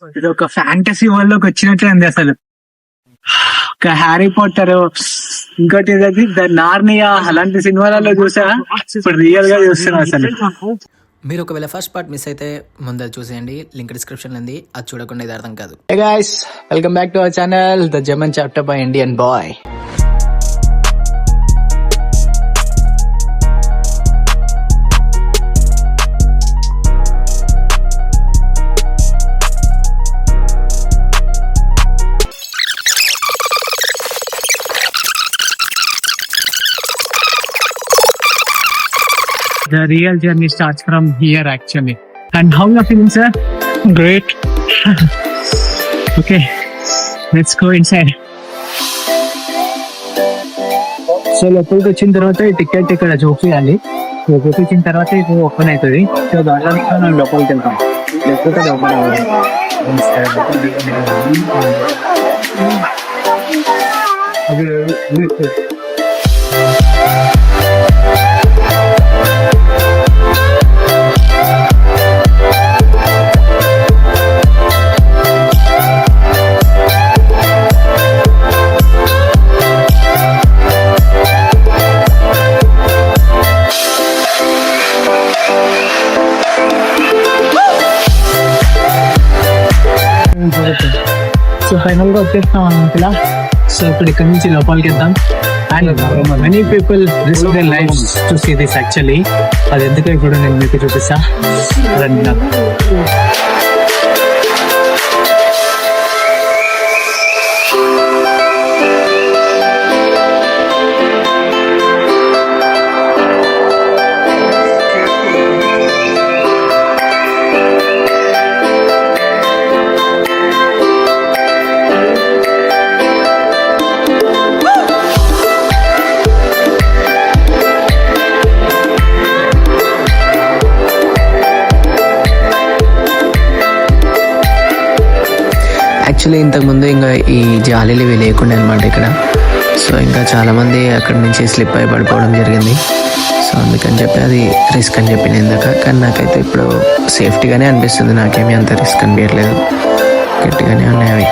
ఇది ఒక fantasy world లోకి వచ్చినట్టే ఉంది అసలు. ఒక హ్యారీ పాటర్, ఇంకోటి ఏదైతే నార్నియా, అలాంటి సినిమాలలో చూసా, ఇప్పుడు రియల్ గా చూస్తున్నా అసలు. మీరు ఒకవేళ ఫస్ట్ పార్ట్ మిస్ అయితే ముందర చూసేయండి, లింక్ డిస్క్రిప్షన్ లో ఉంది. అది చూడకుండా ఇది అర్థం కాదు. Hey guys, welcome back to our channel, The German Chapter by Indian Boy. The real journey starts from here actually. And how you are feeling, sir? Great. Okay, let's go inside. So లోపలికి వచ్చిన తర్వాత ఈ ticket ఇక్కడ చూపించాలి. చూపించిన తర్వాత ఇది open అవుతుంది. సో దాంట్లో మనం లోపలికి వెళ్తాం, లేకపోతే ఓపెన్ అవ్వదు. సో ఫైనల్ గా వచ్చేస్తాం అన్నట్లా. సో ఇప్పుడు ఇక్కడ నుంచి లోపలికి వెళ్తాం. And many people risk their lives to see this actually. అది ఎందుకో ఇప్పుడు నేను మీకు చూపిస్తా. యాక్చువల్లీ ఇంతకుముందు ఇంకా ఈ జాలీలు ఇవి లేకుండా అనమాట ఇక్కడ. సో ఇంకా చాలామంది అక్కడి నుంచి స్లిప్ అయి పడిపోవడం జరిగింది. సో అందుకని చెప్పి అది రిస్క్ అని చెప్పిన ఇందాక. కానీ నాకైతే ఇప్పుడు సేఫ్టీగానే అనిపిస్తుంది, నాకేమీ అంత రిస్క్ అనిపించట్లేదు, గట్టిగానే ఉన్నాయి అవి.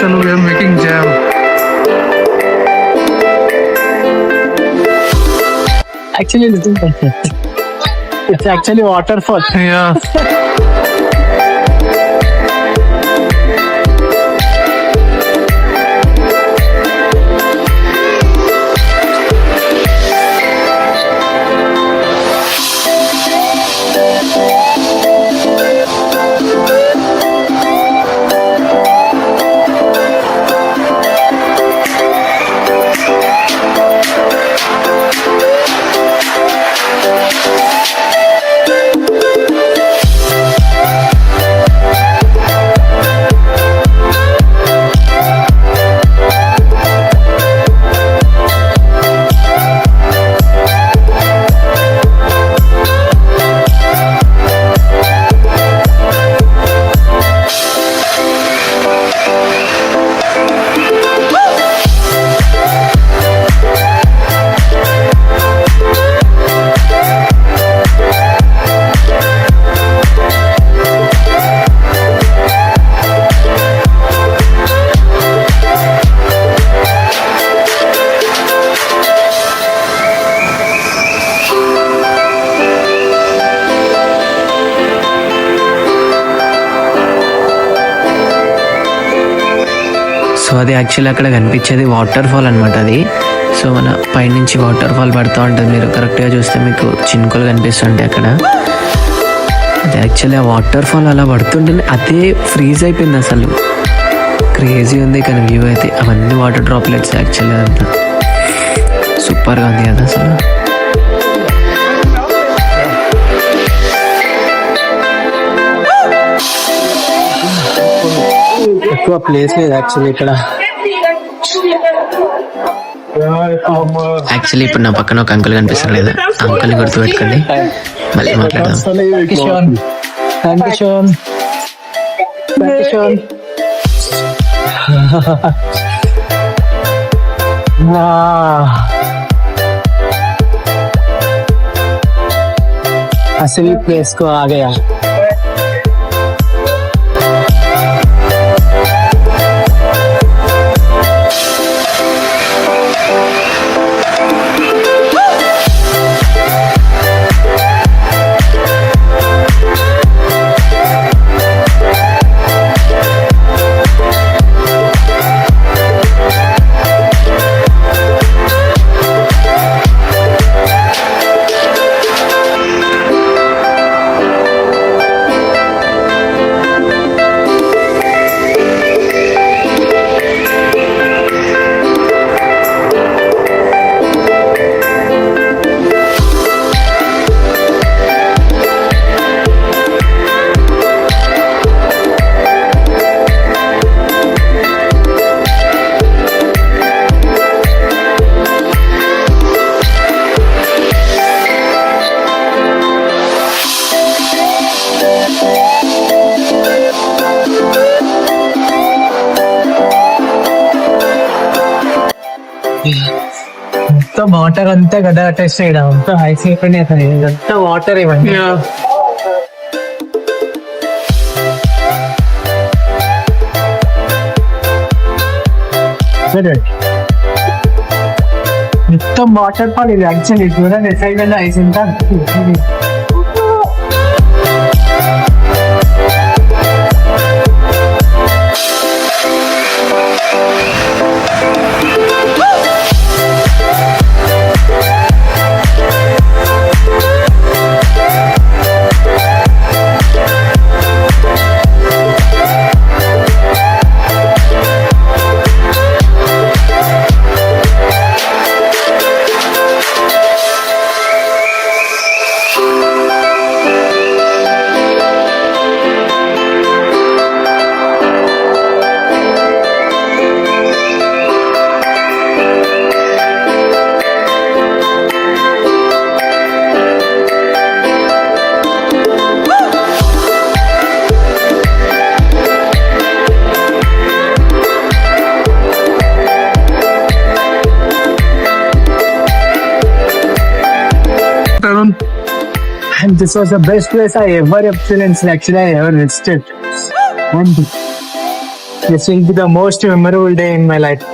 So we are making jam. Actually, it's actually waterfall. Yeah. అది యాక్చువల్లీ అక్కడ కనిపించేది వాటర్ ఫాల్ అనమాట అది. సో మన పైనుంచి వాటర్ ఫాల్ పడుతూ ఉంటుంది, మీరు కరెక్ట్గా చూస్తే మీకు చినుకులు కనిపిస్తుంటాయి అక్కడ. అది యాక్చువల్లీ ఆ వాటర్ ఫాల్ అలా పడుతుంటే అదే ఫ్రీజ్ అయిపోయింది అసలు. క్రేజీ ఉంది కానీ వ్యూ అయితే, అవన్నీ వాటర్ డ్రాప్లెట్స్ యాక్చువల్లీ. అదంతా సూపర్గా ఉంది కదా అసలు. ఎక్కువ ప్లేస్ లేదు యాక్చువల్లీ ఇక్కడ. యాక్చువల్లీ ఇప్పుడు నా పక్కన ఒక అంకుల్ కనిపిస్తారు లేదా, అంకుల్ని గుర్తుపెట్టుకోండి, మళ్ళీ మాట్లాడదాం. కిషోన్, కిషోన్, కిషోన్. असली प्लेस को आ गया. మొత్తం వాటర్ అంతా కదా టెస్ట్ చేయడం, అంతా ఐస్ అయిపోయినాయి అతను, ఇదంతా వాటర్ ఇవ్వండి. మొత్తం వాటర్ ఫాల్ ఇది యాక్చువల్లీ. చూడండి సైడ్ ఐస్ ఎంత. And this was the best place I ever experienced. Actually, I ever visited. And this will be the most memorable day in my life.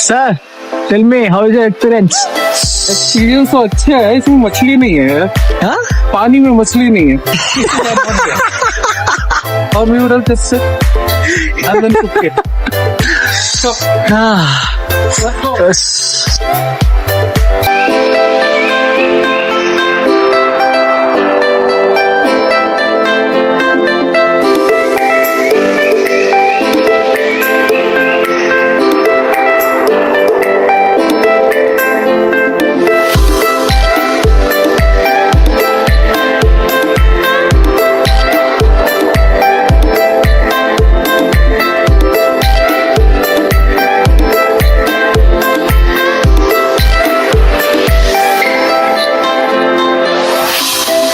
Sir, tell me how is your experience? Experience तो अच्छा है, इसमें मछली नहीं है. Huh? पानी में मछली नहीं है. और मैं उधर से अंदर कुछ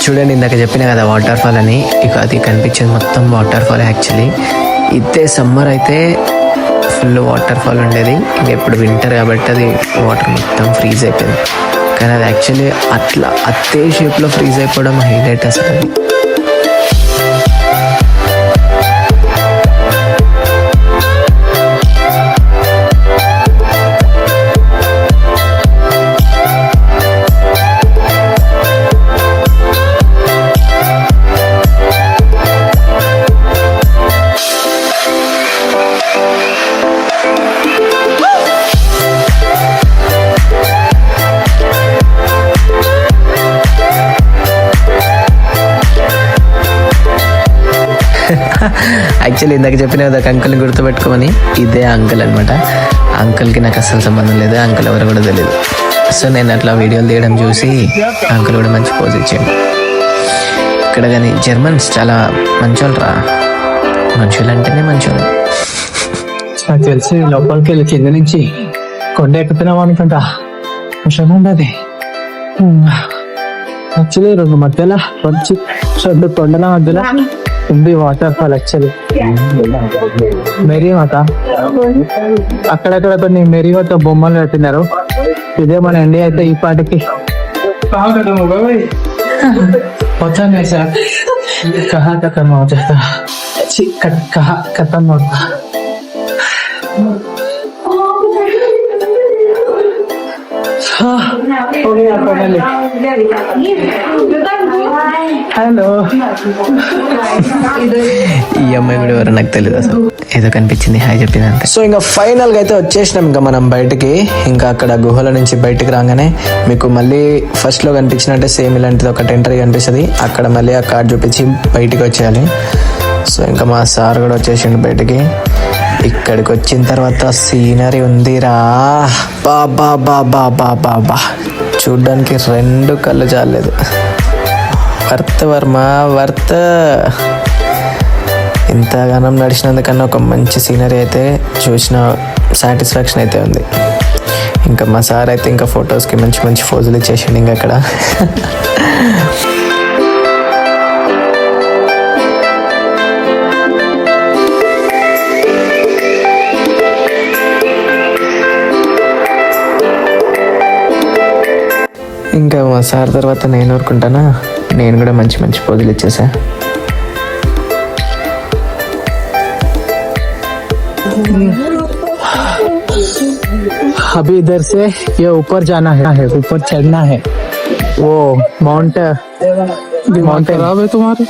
చూడండి, ఇందాక చెప్పిన కదా వాటర్ ఫాల్ అని, ఇక అది కనిపించేది మొత్తం వాటర్ ఫాల్ యాక్చువల్లీ. ఇదే సమ్మర్ అయితే ఫుల్ వాటర్ ఫాల్ ఉండేది. ఇంకా ఇప్పుడు వింటర్ కాబట్టి అది వాటర్ మొత్తం ఫ్రీజ్ అయిపోయింది. కానీ అది యాక్చువల్లీ అట్లా అదే షేప్లో ఫ్రీజ్ అయిపోవడం హైలైట్ అసలు. అది యాక్చువల్లీ ఇందాక చెప్పిన ఒక అంకుల్ని గుర్తుపెట్టుకోమని, ఇదే అంకుల్ అనమాట. అంకుల్కి నాకు అస్సలు సంబంధం లేదు, అంకుల్ ఎవరు కూడా తెలియదు. సో నేను అట్లా వీడియోలు తీయడం చూసి అంకుల్ కూడా మంచి పోజ్ ఇచ్చాడు. ఇక్కడ కానీ జర్మన్స్ చాలా మంచోళ్ళు రా, మనుషులు అంటేనే మంచోళ్ళు. నాకు తెలిసి లోపలికి వెళ్ళి కింద నుంచి కొండ ఎక్కుతున్నాం అనుకుంటా. విషయం ఉండదు యాక్చువల్లీ రెండు మధ్యలో రెండు కొండల మధ్యలో ఉంది వాటర్ ఫాల్. యాక్చువల్లీ మేరీమాత, అక్కడక్కడ కొన్ని మేరీమాత బొమ్మలు పెట్టినారు. ఇదే మన ఇండియా అయితే ఈ పాటికి पता नहीं सर कहाँ खत्म हो जाता, कहाँ खत्म होता. హలో, ఈ అమ్మాయి కూడా ఎవరో నాకు తెలియదు అసలు, ఏదో కనిపించింది హాయ్ చెప్పింది. సో ఇంకా ఫైనల్ గా అయితే వచ్చేసినాం ఇంకా మనం బయటకి. ఇంకా అక్కడ గుహల నుంచి బయటకు రాగానే మీకు మళ్ళీ ఫస్ట్ లో కనిపించినట్టే సేమ్ ఇలాంటిది ఒక ఎంట్రీ కనిపిస్తుంది. అక్కడ మళ్ళీ ఆ కార్డ్ చూపించి బయటికి వచ్చేయాలి. సో ఇంకా మా సార్ కూడా వచ్చేసిండు బయటికి. ఇక్కడికి వచ్చిన తర్వాత సీనరీ ఉందిరా, బాబా బాబా బాబా బా, చూడ్డానికి రెండు కళ్ళు చాలేదు. Worth Varma worth. ఇంతగానం నడిచినందుకన్నా ఒక మంచి సీనరీ అయితే చూసిన సాటిస్ఫాక్షన్ అయితే ఉంది. ఇంకా మా సార్ అయితే ఇంకా ఫొటోస్కి మంచి మంచి ఫోజులు ఇచ్చేసిండు ఇంకా అక్కడ. ఇంకా మా సార్ తర్వాత నేను ఊరుకుంటానా, నేను కూడా మంచి మంచి పోజులు ఇచ్చేసా. अभी इधर से ये ऊपर जाना है, ऊपर चढ़ना है. वो दिमाग खराब है तुम्हारे?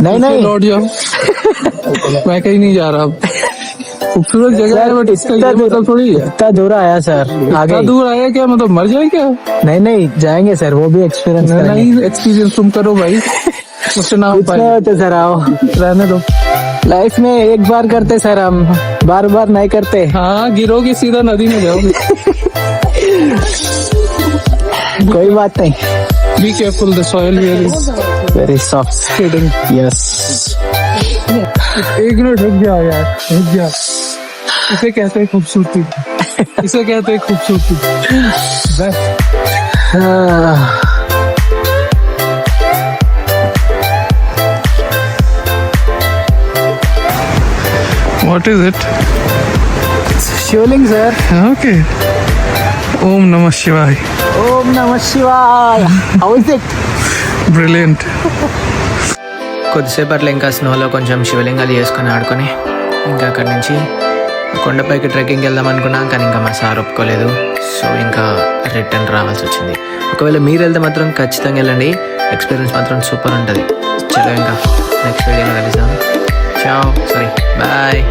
नहीं नहीं लौट जाओ. मैं कहीं नहीं जा रहा. खूबसूरत जगह है बट इसका ये मतलब थोड़ी है. इतना दूर आया सर, आगे इतना दूर आया क्या मतलब मर जाए क्या? नहीं नहीं जाएंगे सर, वो भी एक्सपीरियंस नहीं एक्सपीरियंस तुम करो भाई. उससे ना हो पाए. होते सर, आओ रहने दो. लाइफ में एक बार करते सर, हम बार बार नहीं करते. हाँ गिरोगे सीधा नदी में जाओगे. कोई बात नहीं. Be careful, the soil here is very soft hidden. Yes. एक मिनट रुक जाओ यार, रुक जाओ. इसे कहते हैं खूबसूरती. इसे कहते हैं खूबसूरती. बस. What is it? Shivling sir. Okay. Om Namah Shivaya. ओम नमः शिवाय. How is it? Brilliant. కొద్దిసేపట్లో ఇంకా స్నోలో కొంచెం శివలింగాలు చేసుకొని ఆడుకొని ఇంకా అక్కడి నుంచి కొండపైకి ట్రెక్కింగ్ వెళ్దాం అనుకున్నాం. కానీ ఇంకా మా సార్ ఒప్పుకోలేదు. సో ఇంకా రిటర్న్ రావాల్సి వచ్చింది. ఒకవేళ మీరు వెళ్తే మాత్రం ఖచ్చితంగా వెళ్ళండి, ఎక్స్పీరియన్స్ మాత్రం సూపర్ ఉంటుంది. చలో ఇంకా నెక్స్ట్ వీడియోలో కలుద్దాం. చావ్, సారీ, బాయ్.